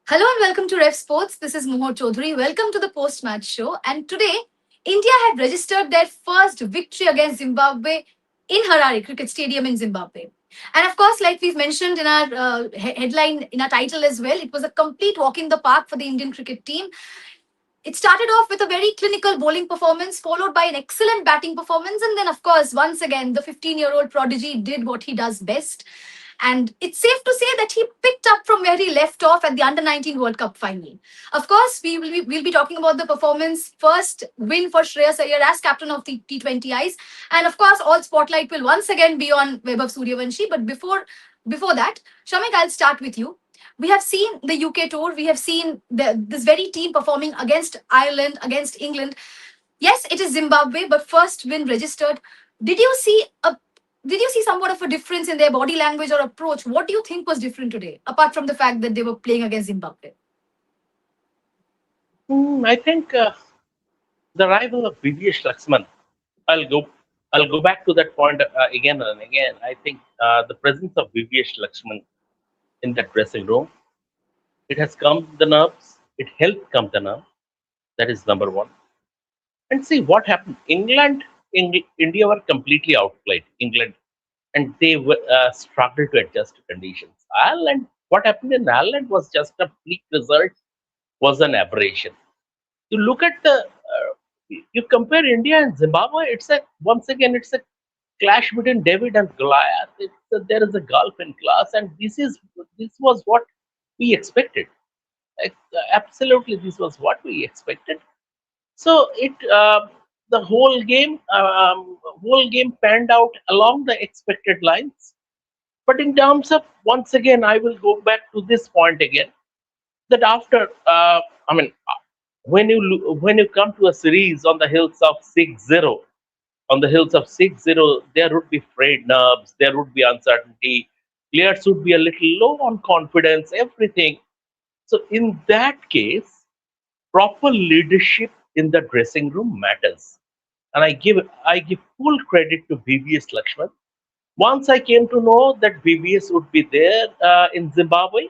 Hello and welcome to Ref Sports. This is Mohor Chaudhary. Welcome to the post-match show. And today, India have registered their first victory against Zimbabwe in Harare Cricket Stadium in Zimbabwe. And of course, like we've mentioned in our headline, in our title as well, it was a complete walk in the park for the Indian cricket team. It started off with a very clinical bowling performance, followed by an excellent batting performance. And then, of course, once again, the 15-year-old prodigy did what he does best. And it's safe to say that he picked up from where he left off at the Under 19 World Cup final. Of course, we'll be talking about the performance, first win for Shreyas Iyer as captain of the T20Is. And of course, all spotlight will once again be on Suryavanshi. But before that, Shamik, I'll start with you. We have seen the UK tour. We have seen this very team performing against Ireland, against England. Yes, it is Zimbabwe, but first win registered. Did you see a did you see somewhat of a difference in their body language or approach? What do you think was different today, apart from the fact that they were playing against Zimbabwe? I think the arrival of VVS Laxman. I'll go. I'll go back to that point again and again. I think the presence of VVS Laxman in that dressing room, it has calmed the nerves. It helped calm the nerve. That is number one. And see what happened. India were completely outplayed. England, and they struggled to adjust to conditions. Ireland, what happened in Ireland was just a bleak result. Was an aberration. You look at you compare India and Zimbabwe. It's a clash between David and Goliath. There is a gulf in class, and this was what we expected. Absolutely, this was what we expected. So the whole game panned out along the expected lines. But in terms of, once again, I will go back to this point again, that after I mean when you come to a series on the hills of 6-0, there would be frayed nerves, there would be uncertainty, players would be a little low on confidence, everything. So in that case, proper leadership in the dressing room matters, and I give full credit to VVS Lakshman. Once I came to know that VVS would be there in Zimbabwe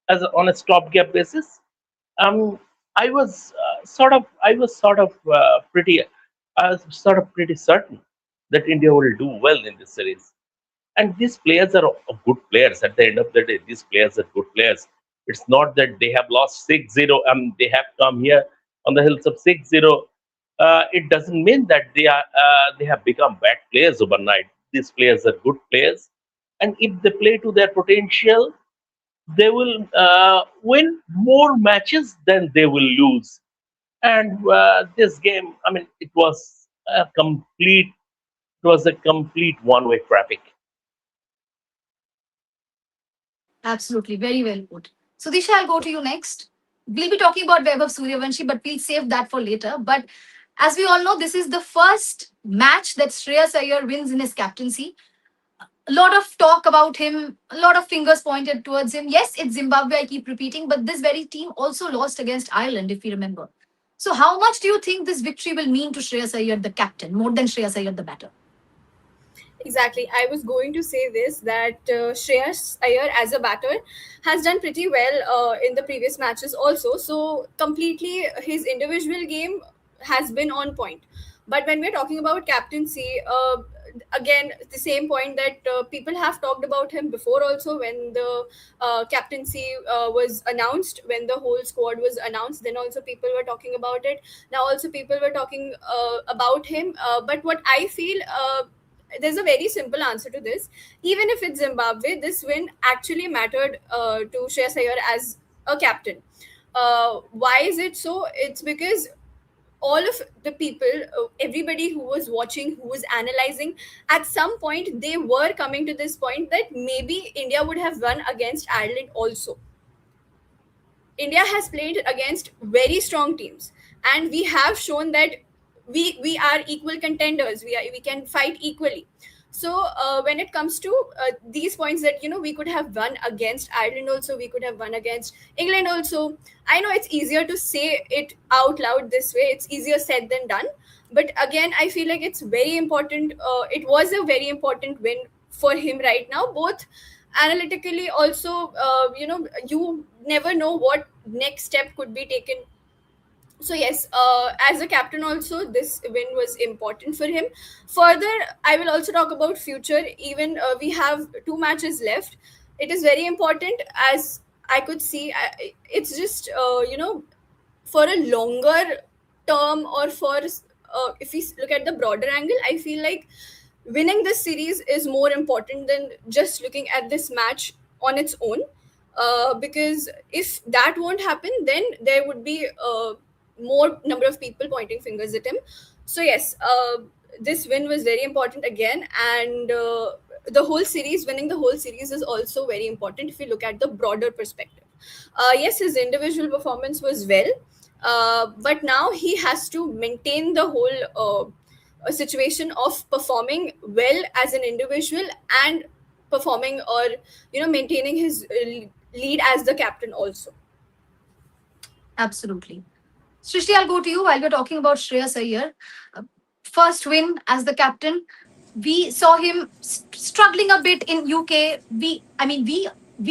on a stopgap basis, um, I was sort of pretty certain that India will do well in this series. And these players are good players. At the end of the day, these players are good players. It's not that they have lost 6-0. They have come here on the hills of 6-0. It doesn't mean that they have become bad players overnight. These players are good players, and if they play to their potential, they will win more matches than they will lose. And this game, I mean, it was a complete one-way traffic. Absolutely, very well put. So, Disha, I'll go to you next. We'll be talking about Suryavanshi, but we'll save that for later. But as we all know, this is the first match that Shreyas Iyer wins in his captaincy. A lot of talk about him, a lot of fingers pointed towards him. Yes, it's Zimbabwe, I keep repeating, but this very team also lost against Ireland, if you remember. So, how much do you think this victory will mean to Shreyas Iyer, the captain, more than Shreyas Iyer, the batter? Exactly. I was going to say this that Shreyas Iyer as a batter has done pretty well in the previous matches also. So completely his individual game has been on point. But when we're talking about captaincy, again the same point that people have talked about him before also when the captaincy was announced, when the whole squad was announced, then also people were talking about it. Now also people were talking about him. But what I feel, there's a very simple answer to this. Even if it's Zimbabwe, this win actually mattered to Shreyas Iyer as a captain. Why is it so? It's because all of the people, everybody who was watching, who was analyzing, at some point they were coming to this point that maybe India would have won against Ireland also. India has played against very strong teams, and we have shown that we are equal contenders. We can fight equally. So when it comes to these points that we could have won against Ireland also, we could have won against England also. I know it's easier to say it out loud this way. It's easier said than done. But again, I feel like it's very important. It was a very important win for him right now, both analytically also, you never know what next step could be taken. So yes, as a captain also, this win was important for him. Further, I will also talk about future. Even we have 2 matches left. It is very important, as I could see. It's just for a longer term, or for if we look at the broader angle, I feel like winning this series is more important than just looking at this match on its own. Because if that won't happen, then there would be more number of people pointing fingers at him. So yes, this win was very important again, and the whole series, winning the whole series is also very important if you look at the broader perspective. Yes, his individual performance was well, but now he has to maintain the whole situation of performing well as an individual, and performing, or maintaining his lead as the captain also. Absolutely. Srishti, I'll go to you while we're talking about Shreyas Iyer. Uh, First win as the captain. We saw him struggling a bit in UK. We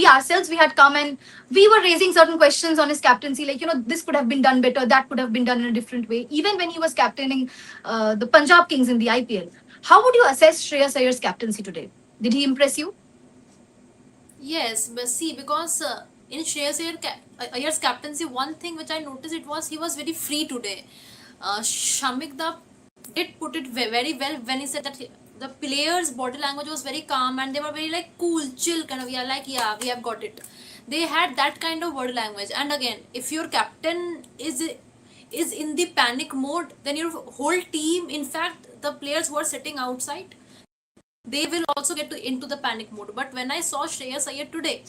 ourselves, we had come and we were raising certain questions on his captaincy, like, this could have been done better, that could have been done in a different way. Even when he was captaining the Punjab Kings in the IPL. How would you assess Shreyas Iyer's captaincy today? Did he impress you? Yes, but see, because in Shreyas Iyer's captaincy, one thing which I noticed, it was he was very free today. Shamik Da did put it very well when he said that the players' body language was very calm and they were very like cool, chill kind of. Yeah, like yeah, we have got it. They had that kind of body language. And again, if your captain is in the panic mode, then your whole team, in fact, the players who are sitting outside, they will also get into the panic mode. But when I saw Shreyas Iyer today,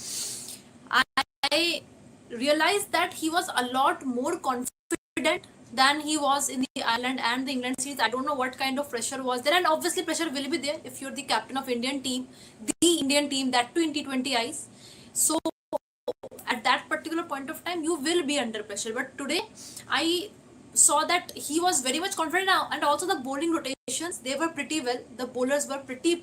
I realized that he was a lot more confident than he was in the Ireland and the England series. I don't know what kind of pressure was there, and obviously pressure will be there if you're the captain of Indian team, the Indian team, that too in T20 eyes. So at that particular point of time, you will be under pressure. But today, I saw that he was very much confident now, and also the bowling rotations, they were pretty well. The bowlers were pretty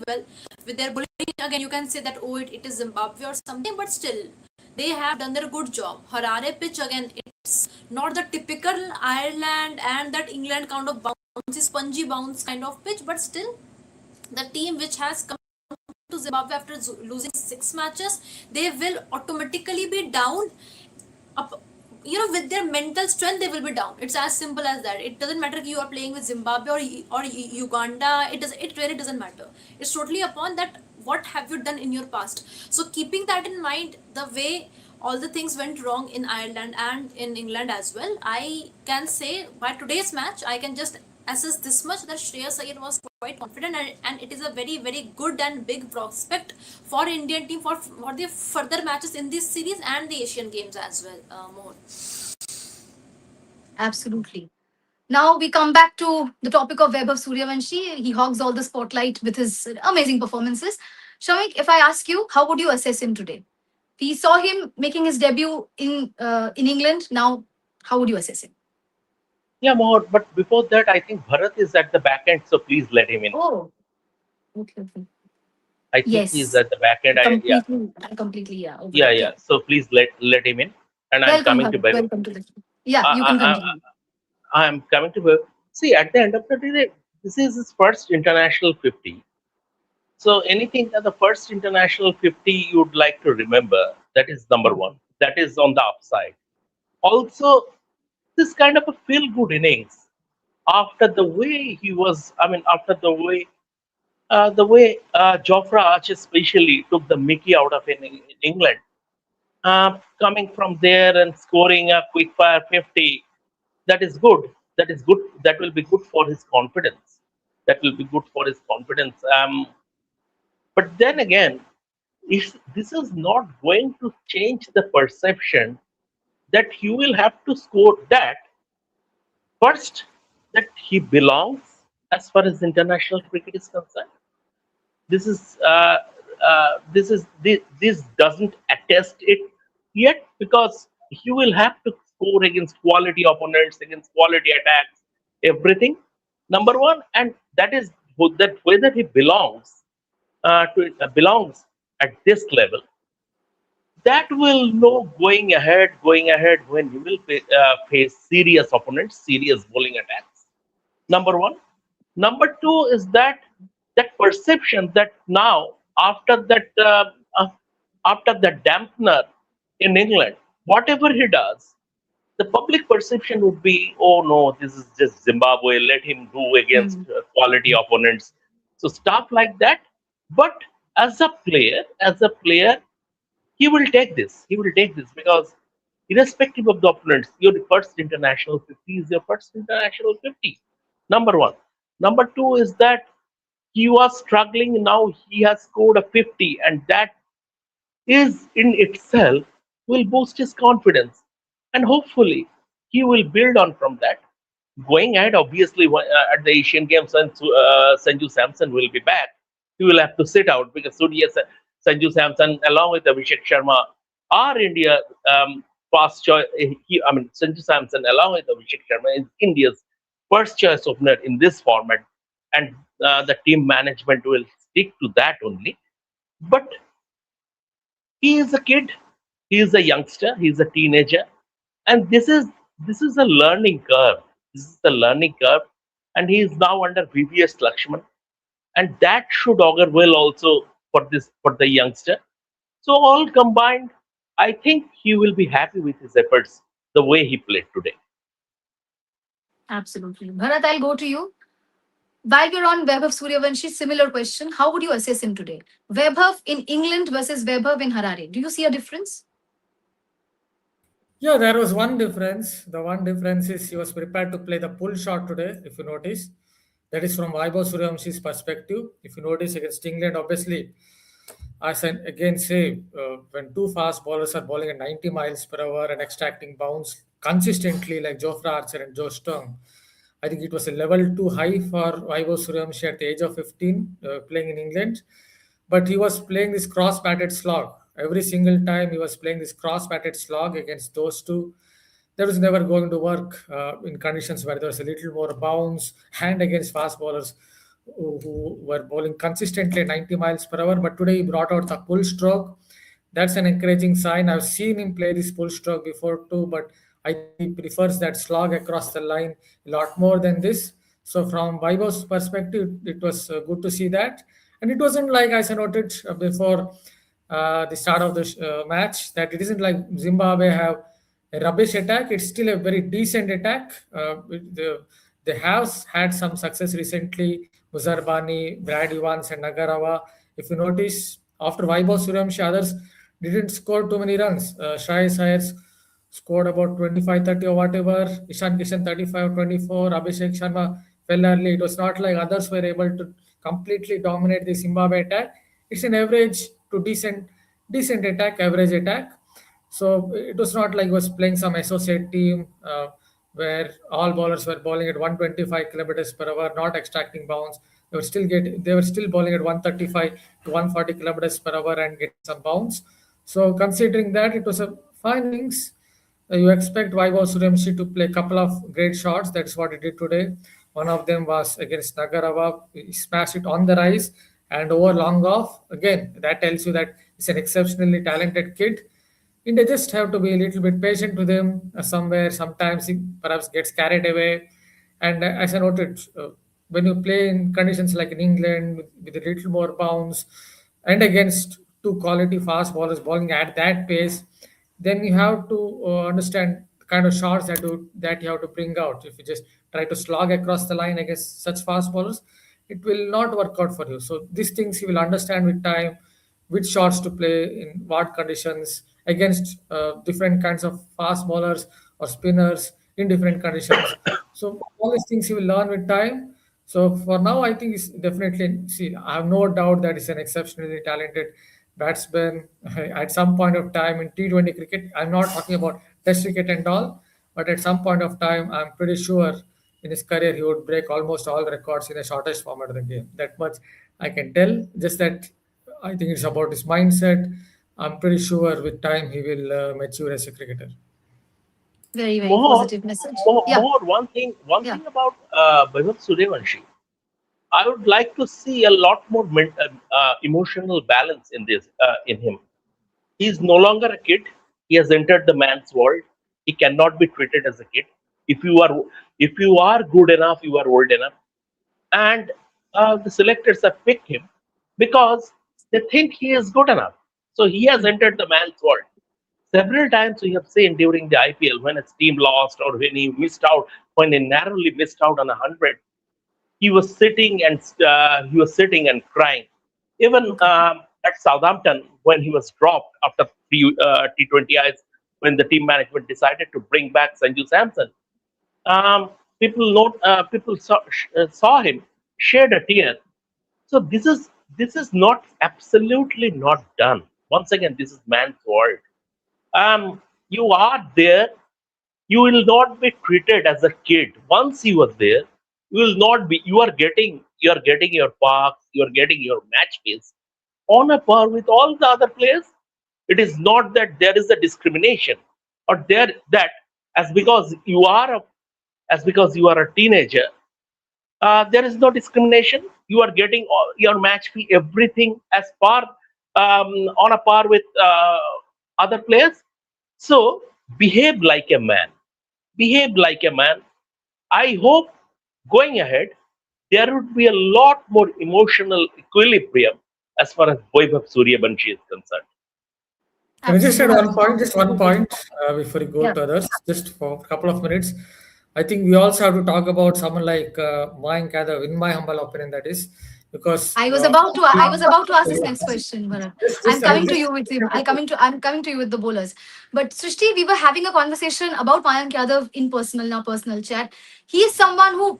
well with their bowling. Again, you can say that, oh, it is Zimbabwe or something, but still they have done their good job. Harare pitch, again, it's not the typical Ireland and that England kind of bouncy, spongy bounce kind of pitch, but still the team which has come to Zimbabwe after losing 6 matches, they will automatically be down. Up, with their mental strength, they will be down. It's as simple as that. It doesn't matter if you are playing with Zimbabwe or Uganda. It really doesn't matter. It's totally upon that what have you done in your past. So keeping that in mind, the way all the things went wrong in Ireland and in England as well, I can say by today's match, I can just assess this much, that Shreyas Iyer was quite confident, and it is a very good and big prospect for Indian team for the further matches in this series and the Asian Games as well. More. Absolutely. Now we come back to the topic of Vaibhav Suryavanshi. He hogs all the spotlight with his amazing performances. Shamik, if I ask you, how would you assess him today? We saw him making his debut in England. Now, how would you assess him? Yeah, more. But before that, I think Bharat is at the back end, so please let him in. Oh, okay, okay. I think he's Yes, at the back end. Yeah, completely, yeah, yeah, overlooked. yeah. Yeah. So please let him in. And I'm Welcome, coming to Bharat. Vaibhav. Welcome to the show. Yeah, I, you I, can I, continue. I'm coming to Vaibhav. See, at the end of the day, this is his first international 50. So anything at the first international 50 you'd like to remember, that is number one. That is on the upside. Also, this kind of a feel good innings after the way he was, I mean, after the way Jofra Arch especially took the Mickey out of in England, coming from there and scoring a quick fire 50, that is good. That is good. That will be good for his confidence. That will be good for his confidence. But then again, if this is not going to change the perception that you will have to score that first, that he belongs as far as international cricket is concerned. This is this doesn't attest it yet, because you will have to score against quality opponents, against quality attacks, everything. Number one, and that is that whether he belongs belongs. at this level, that will know going ahead when he will face serious opponents, serious bowling attacks. Number one. Number two is that perception that now uh, after that dampener in England, whatever he does, the public perception would be, oh no, this is just Zimbabwe. Let him do against Hmm. quality opponents. So stuff like that. But as a player, he will take this. He will take this because irrespective of the opponents, your first international 50 is your first international 50. Number one. Number two is that he was struggling. Now he has scored a 50, and that is in itself will boost his confidence, and hopefully he will build on from that. Going ahead, obviously, at the Asian Games, Sanju Samson will be back. He will have to sit out because Sanju Samson, along with Abhishek Sharma, are India first choice. Sanju Samson, along with Abhishek Sharma, is India's first choice opener in this format, and the team management will stick to that only. But he is a kid, he is a youngster, he is a teenager, and this is a learning curve. This is the learning curve, and he is now under VVS Lakshman, and that should augur well also for the youngster. So all combined, I think he will be happy with his efforts the way he played today. Absolutely. Bharat, I'll go to you. While we're on Vaibhav Suryavanshi, similar question. How would you assess him today? Vaibhav in England versus Vaibhav in Harare. Do you see a difference? Yeah, there was one difference. The one difference is he was prepared to play the pull shot today, if you notice. That is from Vaibhav Suryavamshi's perspective. If you notice against England, obviously, as I again say, when two fast bowlers are bowling at 90 miles per hour and extracting bounce consistently like Jofra Archer and Joe Sturm, I think it was a level too high for Vaibhav Suryavamshi at the age of 15 playing in England. But he was playing this cross-batted slog. Every single time he was playing this cross-batted slog against those two, that was never going to work in conditions where there was a little more bounce and against fast bowlers who were bowling consistently 90 miles per hour. But today he brought out the pull stroke. That's an encouraging sign. I've seen him play this pull stroke before too, but I think he prefers that slog across the line a lot more than this. So from Vaibhav's perspective, it was good to see that. And it wasn't like, as I noted before the start of the match, that it isn't like Zimbabwe have a rubbish attack. It's still a very decent attack. They have had some success recently. Muzarbani, Brad Evans, and Nagarawa. If you notice, after Vaibhav Suryavanshi, others didn't score too many runs. Shreyas Iyer scored about 25, 30 or whatever. Ishan Kishan 35 or 24. Abhishek Sharma fell early. It was not like others were able to completely dominate the Zimbabwe attack. It's an average to decent attack, average attack. So it was not like he was playing some associate team where all bowlers were bowling at 125 kilometers per hour, not extracting bounce. They were still bowling at 135 to 140 kilometers per hour and getting some bounce. So considering that, it was a fine innings. You expect Vaibhav Suryavanshi to play a couple of great shots. That's what he did today. One of them was against Nagarava. He smashed it on the rise and over long off. Again, that tells you that he's an exceptionally talented kid. And they just have to be a little bit patient with him somewhere. Sometimes he perhaps gets carried away. And as I noted, when you play in conditions like in England with a little more bounce and against two quality fast bowlers bowling at that pace, then you have to understand the kind of shots that you have to bring out. If you just try to slog across the line against such fast bowlers, it will not work out for you. So these things you will understand with time, which shots to play in what conditions against different kinds of fast bowlers or spinners in different conditions. So all these things you will learn with time. So for now, I think it's definitely see. I have no doubt that he's an exceptionally talented batsman. At some point of time in T20 cricket, I'm not talking about Test cricket and all, but at some point of time, I'm pretty sure in his career he would break almost all records in the shortest format of the game. That much I can tell. Just that I think it's about his mindset. I'm pretty sure with time he will mature as a cricketer. Very, very More, positive message. more, Yeah, more. One yeah. thing about Vaibhav Suryavanshi. I would like to see a lot more emotional balance in this in him. He is no longer a kid. He has entered the man's world. He cannot be treated as a kid. If you are if you are good enough, you are old enough, and the selectors have picked him because they think he is good enough. So he has entered the man's world. Several times we have seen during the IPL when his team lost or when he missed out, when he narrowly missed out on 100, he was sitting and crying. Even Okay. at Southampton, when he was dropped after three T20Is, when the team management decided to bring back Sanju Samson, um, people saw him shed a tear. So this is not absolutely not done. Once again, this is man's world. You are there, you will not be treated as a kid. Once you are there, you will not be. You are getting your parks, you are getting your match fees on a par with all the other players. It is not that there is a discrimination or there that as because you are a, as because you are a teenager, there is no discrimination. You are getting your match fee, everything as par on a par with other players. So behave like a man. Behave like a man. I hope going ahead there would be a lot more emotional equilibrium as far as Vaibhav Suryavanshi is concerned. Can I just add Absolutely. one point? Just one point before you go Yeah. to others, just for a couple of minutes. I think we also have to talk about someone like Mayank Yadav, in my humble opinion, that is, because I was about to ask this next question, Bharat. just, I just I'm coming to you with the bowlers. But Srishti, we were having a conversation about Mayank Yadav in our personal chat. He is someone who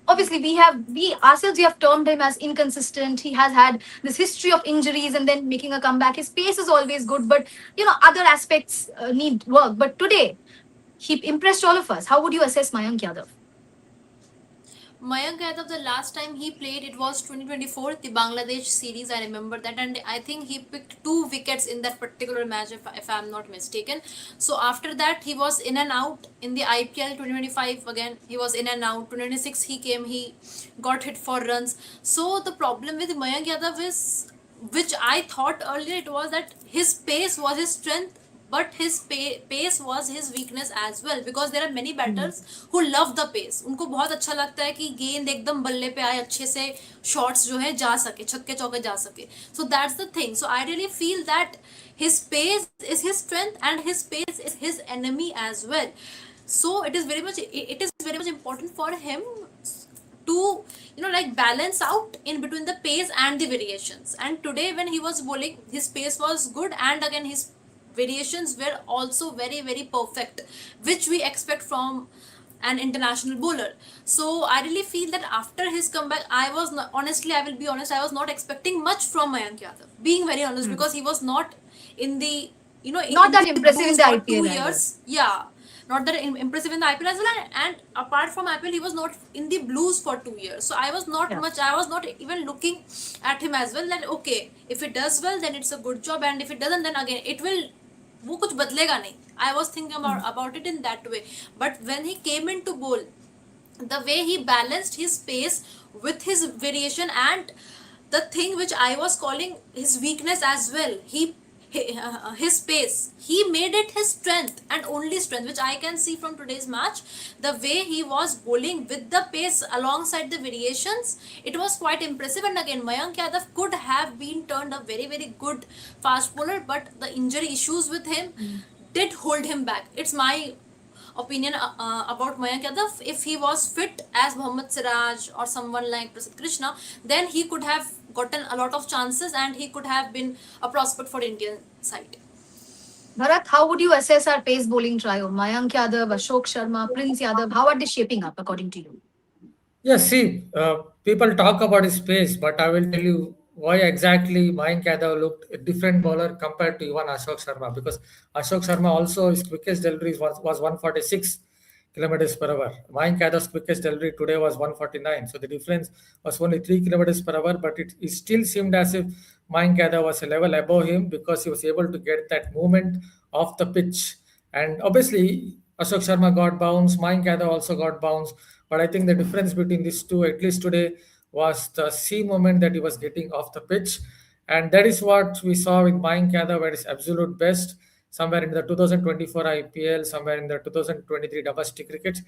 obviously we ourselves we have termed him as inconsistent. He has had this history of injuries and then making a comeback. His pace is always good, but other aspects need work. But today, he impressed all of us. How would you assess Mayank Yadav? Mayank Yadav, the last time he played, it was 2024, the Bangladesh series. I remember that, and I think he picked 2 wickets in that particular match, if I'm not mistaken. So after that, he was in and out in the IPL 2025. Again, he was in and out. 2026, he came, he got hit for runs. So the problem with Mayank Yadav is, which I thought earlier, it was that his pace was his strength, but his pace was his weakness as well, because there are many batters who love the pace. उनको बहुत अच्छा लगता है कि गेंद एकदम बल्ले पे आए, अच्छे से शॉट्स जो है जा सके, छक्के चौके जा सके. So that's the thing. So I really feel that his pace is his strength and his pace is his enemy as well. So it is very much important for him to like balance out in between the pace and the variations. And today when he was bowling, his pace was good, and again his variations were also very very perfect, which we expect from an international bowler. So I really feel that after his comeback, I was not, honestly, I will be honest, I was not expecting much from Mayank Yadav, being very honest, because he was not in the Not in that the impressive in blues the for IPL either. 2 years. Yeah, not that impressive in the IPL as well. And apart from IPL, he was not in the Blues for 2 years. So I was not Yeah. much. I was not even looking at him as well. That okay, if it does well, then it's a good job, and if it doesn't, then again it will. वो कुछ बदलेगा नहीं. I was thinking about it in that way. But when he came into bowl, the way he balanced his pace with his variation, and the thing which I was calling his weakness as well, his pace, he made it his strength and only strength, which I can see from today's match. The way he was bowling with the pace alongside the variations, it was quite impressive. And again, Mayank Yadav could have been turned a very very good fast bowler, but the injury issues with him did hold him back. It's my opinion about Mayank Yadav. If he was fit as Mohammad Siraj or someone like Prasidh Krishna, then he could have gotten a lot of chances and he could have been a prospect for Indian side. Bharat, how would you assess our pace bowling trio? Mayank Yadav, Ashok Sharma, Prince Yadav. How are they shaping up according to you? Yes, see, people talk about his pace, but I will tell you why exactly Mayank Yadav looked a different bowler compared to even Ashok Sharma. Because Ashok Sharma also, his quickest delivery was 146 kilometers per hour. Mayank Yadav's quickest delivery today was 149. So the difference was only 3 kilometers per hour, but it still seemed as if Mayank Yadav was a level above him because he was able to get that movement off the pitch. And obviously, Ashok Sharma got bounced, Mayank Yadav also got bounced. But I think the difference between these two, at least today, was the C moment that he was getting off the pitch. And that is what we saw with Mayank Yadav at his absolute best, somewhere in the 2024 IPL, somewhere in the 2023 domestic cricket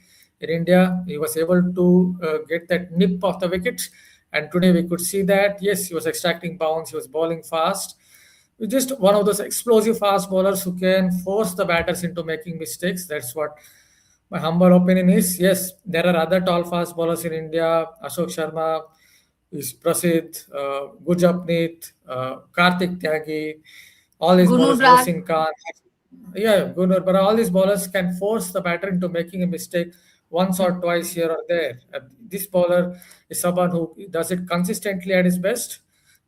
in India. He was able to get that nip of the wickets. And today we could see that, yes, he was extracting bounce, he was bowling fast. He's just one of those explosive fast bowlers who can force the batters into making mistakes. That's what my humble opinion is. Yes, there are other tall fast bowlers in India. Ashok Sharma, is Prasidh, Gurjapneet, Karthik Tyagi, all these bowlers, Gunubrak. Mohsin Khan. Yeah, Gunnar, but all these bowlers can force the batter into making a mistake once or twice here or there. This bowler is someone who does it consistently at his best.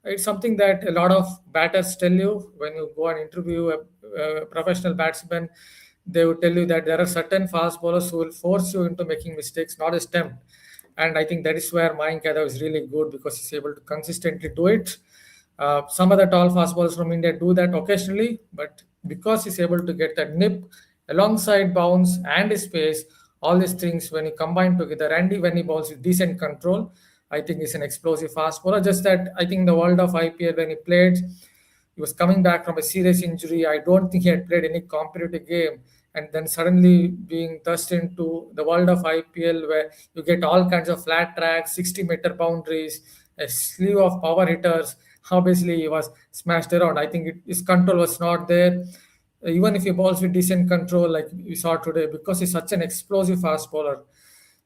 It's something that a lot of batters tell you when you go and interview a professional batsman. They will tell you that there are certain fast bowlers who will force you into making mistakes, not a tempt. And I think that is where Mayank Yadav is really good because he's able to consistently do it. Some of the tall fast bowlers from India do that occasionally, but because he's able to get that nip alongside bounce and his pace, all these things when you combine together, and when he bowls with decent control, I think he's an explosive fast bowler. Just that I think the world of IPL when he played, he was coming back from a serious injury. I don't think he had played any competitive game. And then suddenly being thrust into the world of IPL where you get all kinds of flat tracks, 60-meter boundaries, a slew of power hitters. Obviously, he was smashed around. I think his control was not there. Even if he bowls with decent control, like we saw today, because he's such an explosive fast bowler,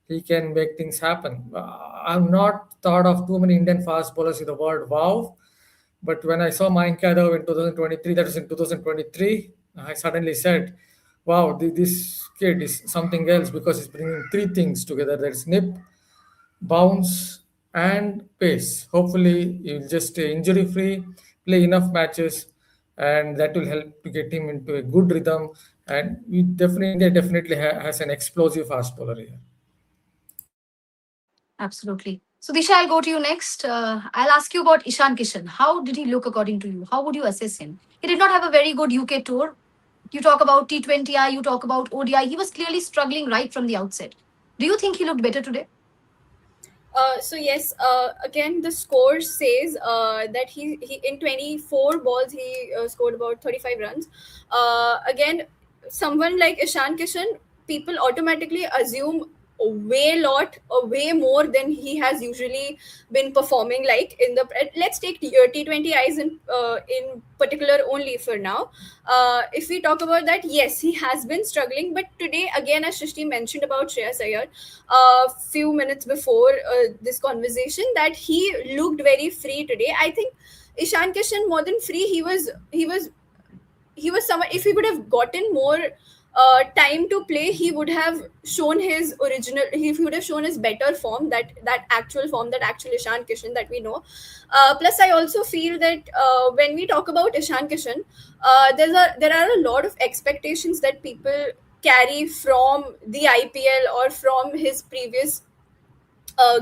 he can make things happen. I've not thought of too many Indian fast bowlers with the word wow. But when I saw Mayank Yadav in 2023, that was in 2023, I suddenly said, wow, this kid is something else because he's bringing three things together. There's nip, bounce, and pace. Hopefully, he'll just stay injury free, play enough matches, and that will help to get him into a good rhythm. And India definitely has an explosive fast bowler here. Absolutely. So, Disha, I'll go to you next. I'll ask you about Ishan Kishan. How did he look according to you? How would you assess him? He did not have a very good UK tour. You talk about T20I, you talk about ODI. He was clearly struggling right from the outset. Do you think he looked better today? So yes, again the score says that he in 24 balls he scored about 35 runs. Again, someone like Ishan Kishan, people automatically assume way more than he has usually been performing. Like in the let's take T20 eyes in particular only for now. If we talk about that, yes, he has been struggling, but today again, as Shrishti mentioned about Shreyas Iyer a few minutes before this conversation, that he looked very free today. I think Ishan Kishan more than free, he was someone. If he would have gotten more time to play, he would have shown his original. He would have shown his better form, that actual form, that actual Ishan Kishan that we know. Plus, I also feel that when we talk about Ishan Kishan, there are a lot of expectations that people carry from the IPL or from his previous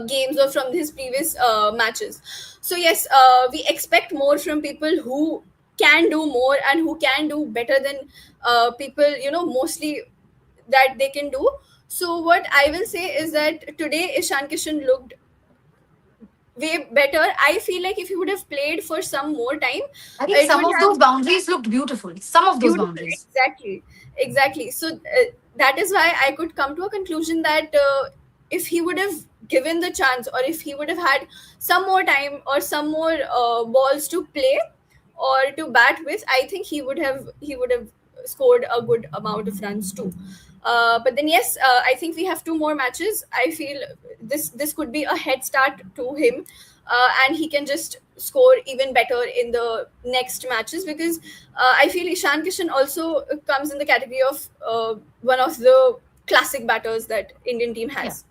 games or from his previous matches. So yes, we expect more from people who can do more and who can do better than people, mostly that they can do. So what I will say is that today Ishan Kishan looked way better. I feel like if he would have played for some more time, I think it some would of have those boundaries looked beautiful. Some of those beautiful. boundaries. Exactly. So that is why I could come to a conclusion that if he would have given the chance, or if he would have had some more time or some more balls to play or to bat with, I think he would have scored a good amount of runs too. But then yes, I think we have two more matches. I feel this could be a head start to him, and he can just score even better in the next matches, because I feel Ishan Kishan also comes in the category of one of the classic batters that Indian team Yeah. has.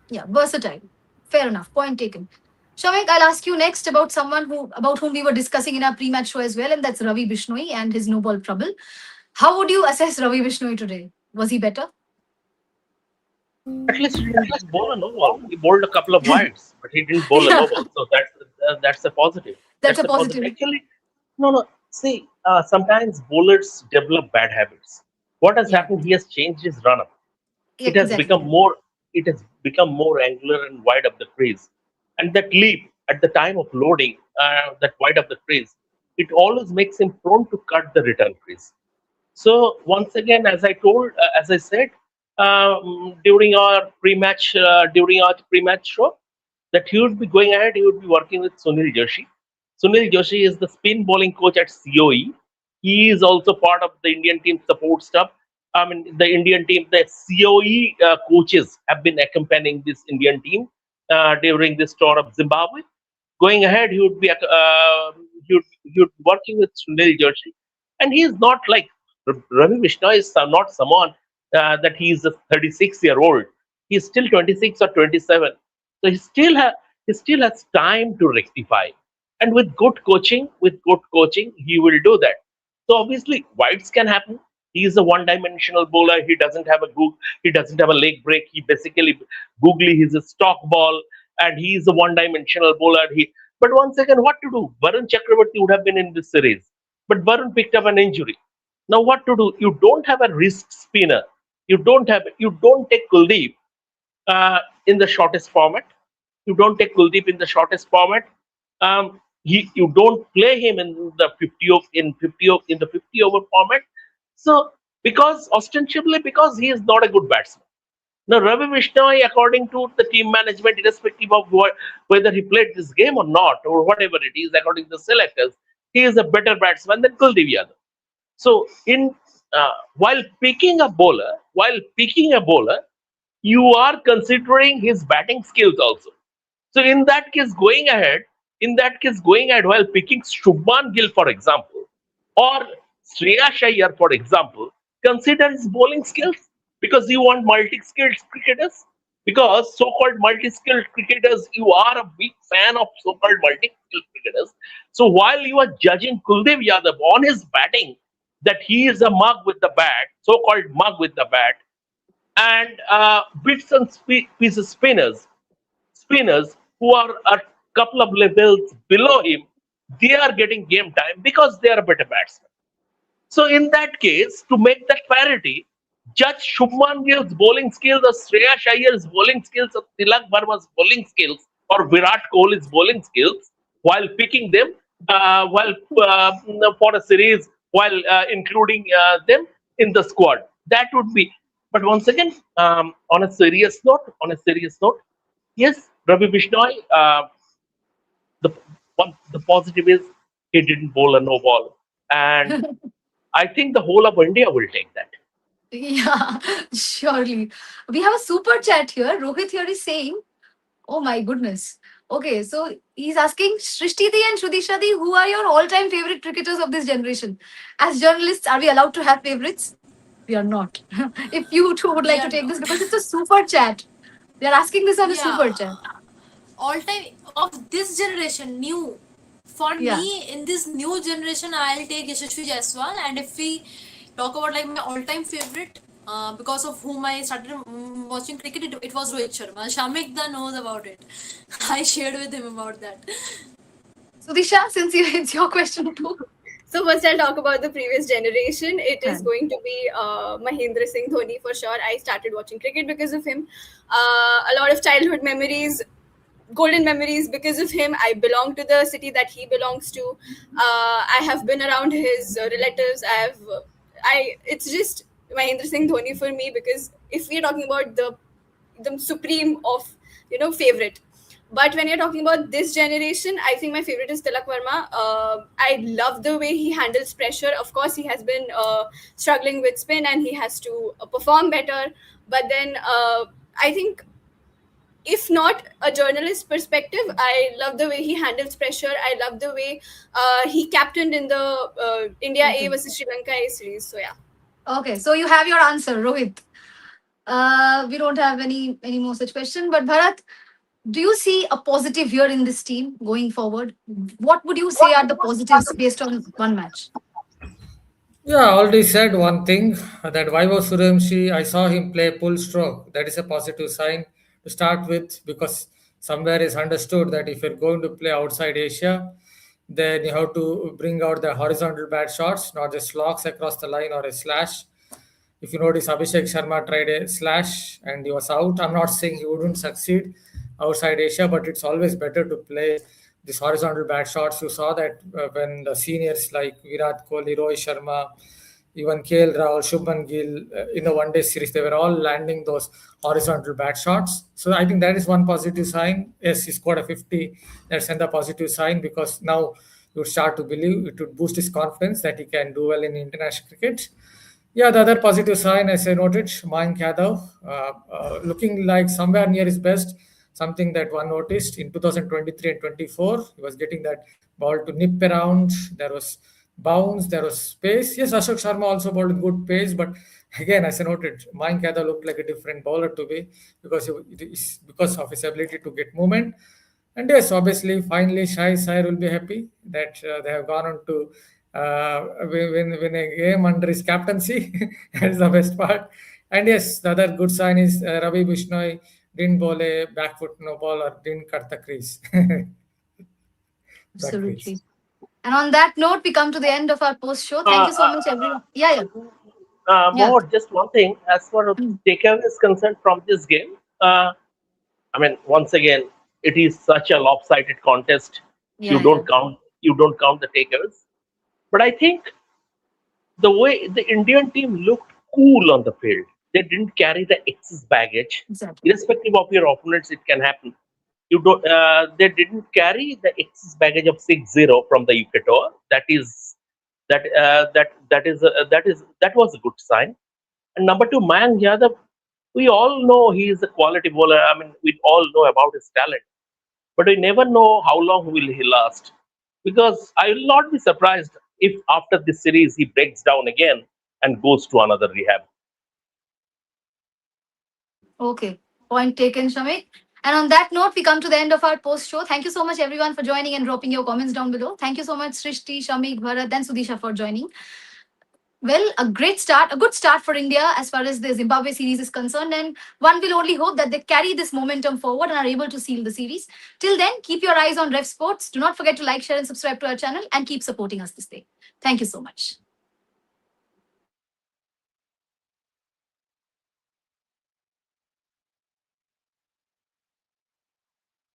Yeah, versatile. Fair enough. Point taken. Shamik, I'll ask you next about someone about whom we were discussing in our pre-match show as well, and that's Ravi Bishnoi and his no ball trouble. How would you assess Ravi Bishnoi today? Was he better? At least he didn't bowl a no ball. He bowled a couple of wides, but he didn't bowl a Yeah, no ball. So that's a positive. that's That's a a positive. positive. Actually, no. See, sometimes bowlers develop bad habits. What has Yeah, happened? He has changed his run up. yeah, It has exactly. become more. It has become more angular and wide up the crease. and that leap at the time of loading, that wide of the crease, it always makes him prone to cut the return crease. So once again, as I said, during our pre-match show, that he would be going ahead. He would be working with Sunil Joshi. Sunil Joshi is the spin bowling coach at COE. He is also part of the Indian team support staff. I mean, the Indian team, the COE coaches have been accompanying this Indian team during this tour of Zimbabwe. Going ahead, he would be working with Sunil Joshi, and he is not like Ravi Vishnu is not someone that he is a 36-year-old. He is still 26 or 27, so he still has time to rectify. And with good coaching, he will do that. So obviously, wides can happen. He is a one-dimensional bowler. He doesn't have a leg break. He basically googly. He's a stock ball, and he is a one-dimensional bowler. But once again, what to do? Varun Chakravarti would have been in this series, but Varun picked up an injury. Now what to do? You don't have a wrist spinner. You don't take Kuldeep in the shortest format. You don't take Kuldeep in the shortest format. You don't play him in the 50 over format. So because ostensibly because he is not a good batsman. Now Ravi Vishnoi, according to the team management, irrespective of whether he played this game or not, or whatever it is, according to the selectors, he is a better batsman than Kuldeep Yadav. So, in while picking a bowler, you are considering his batting skills also. So, in that case, going ahead while picking Shubman Gill, for example, or Shreyas Iyer, for example, consider his bowling skills because you want multi-skilled cricketers. Because so-called multi-skilled cricketers, you are a big fan of so-called multi-skilled cricketers. So while you are judging Kuldev Yadav on his batting, that he is a mug with the bat, so-called mug with the bat, and bits and pieces spinners who are a couple of levels below him, they are getting game time because they are a better batsman. So in that case, to make that parity, judge Shubman Gill's bowling skills or Shreyas Iyer's bowling skills or Tilak Verma's bowling skills or Virat Kohli's bowling skills while picking them, while for a series, while including them in the squad. That would be. But once again, on a serious note, yes, Ravi Bishnoi. The the positive is he didn't bowl a no ball, and I think the whole of India will take that. Yeah, surely. We have a super chat here. Rohit here is saying, oh my goodness. Okay, so he's asking Shrishti and Shrudishadi, who are your all-time favorite cricketers of this generation? As journalists, are we allowed to have favorites? We are not. If you two would We like are to take this not. because it's a super chat. They're asking this on a super Yeah, chat. all time of this generation, new. For Yeah. me, in this new generation, I'll take Yashasvi Jaiswal. And if we talk about like my all-time favorite, because of whom I started watching cricket, it was Rohit Sharma. Shamik Da knows about it. I shared with him about that. Sudisha, since it's your question too. So first, I'll talk about the previous generation. It is And going to be Mahendra Singh Dhoni for sure. I started watching cricket because of him. A lot of childhood memories, golden memories because of him. I belong to the city that he belongs to. I have been around his relatives. It's just Mahendra Singh Dhoni for me because if we're talking about the supreme of favorite. But when you're talking about this generation, I think my favorite is Tilak Verma. I love the way he handles pressure. Of course, he has been struggling with spin and he has to perform better. But then I think, if not a journalist perspective, I love the way he handles pressure. I love the way he captained in the India A okay. versus Sri Lanka A series. So yeah. Okay, so you have your answer, Rohit. We don't have any more such question. But Bharat, do you see a positive here in this team going forward? What would you say are the positives based on one match? Yeah, I already said one thing that Vaibhav Suryavanshi, I saw him play pull stroke. That is a positive sign to start with because somewhere is understood that if you're going to play outside Asia, then you have to bring out the horizontal bat shots, not just slogs across the line or a slash. If you notice, Abhishek Sharma tried a slash and he was out. I'm not saying he wouldn't succeed, outside Asia, but it's always better to play these horizontal bad shots. You saw that when the seniors like Virat Kohli, Rohit Sharma, even KL Rahul, Shubman Gill, in the one day series, they were all landing those horizontal bat shots. So I think that is one positive sign. Yes, he scored a 50. That's another positive sign, because now you would start to believe it would boost his confidence that he can do well in international cricket. Yeah, the other positive sign, as I noted, Mayank Yadav, looking like somewhere near his best. Something that one noticed in 2023 and 24, he was getting that ball to nip around. There was bounce, there was space. Yes, Ashok Sharma also bowled with good pace, but again, as I noted, Mayank Yadav looked like a different bowler to me, because of his ability to get movement. And yes, obviously, finally, Shreyas Iyer will be happy that they have gone on to win a game under his captaincy. That is the best part. And yes, the other good sign is Ravi Bishnoi didn't bowl a back foot no ball or didn't cut the crease. Back crease. Absolutely. And on that note, we come to the end of our post show. Thank Uh, you so much, everyone. Yeah, yeah. More, just one thing, as far as Mm. takeaway is concerned from this game, I mean, once again, it is such a lopsided contest. Yeah, yeah. You don't count the takeaways. But I think the way the Indian team looked cool on the field, they didn't carry the excess baggage. Exactly. Irrespective of your opponents, it can happen. You don't. They didn't carry the excess baggage of 6-0 from the UK tour. That was a good sign. And number two, Mayank Yadav, we all know he is a quality bowler. I mean, we all know about his talent, but we never know how long will he last. Because I will not be surprised if after this series he breaks down again and goes to another rehab. Okay. Point taken, Shamik. And on that note, we come to the end of our post show. Thank you so much, everyone, for joining and dropping your comments down below. Thank you so much, Srishti, Shamik, Bharat, and Sudisha for joining. Well, a good start for India as far as the Zimbabwe series is concerned. And one will only hope that they carry this momentum forward and are able to seal the series. Till then, keep your eyes on Ref Sports. Do not forget to like, share, and subscribe to our channel and keep supporting us this day. Thank you so much.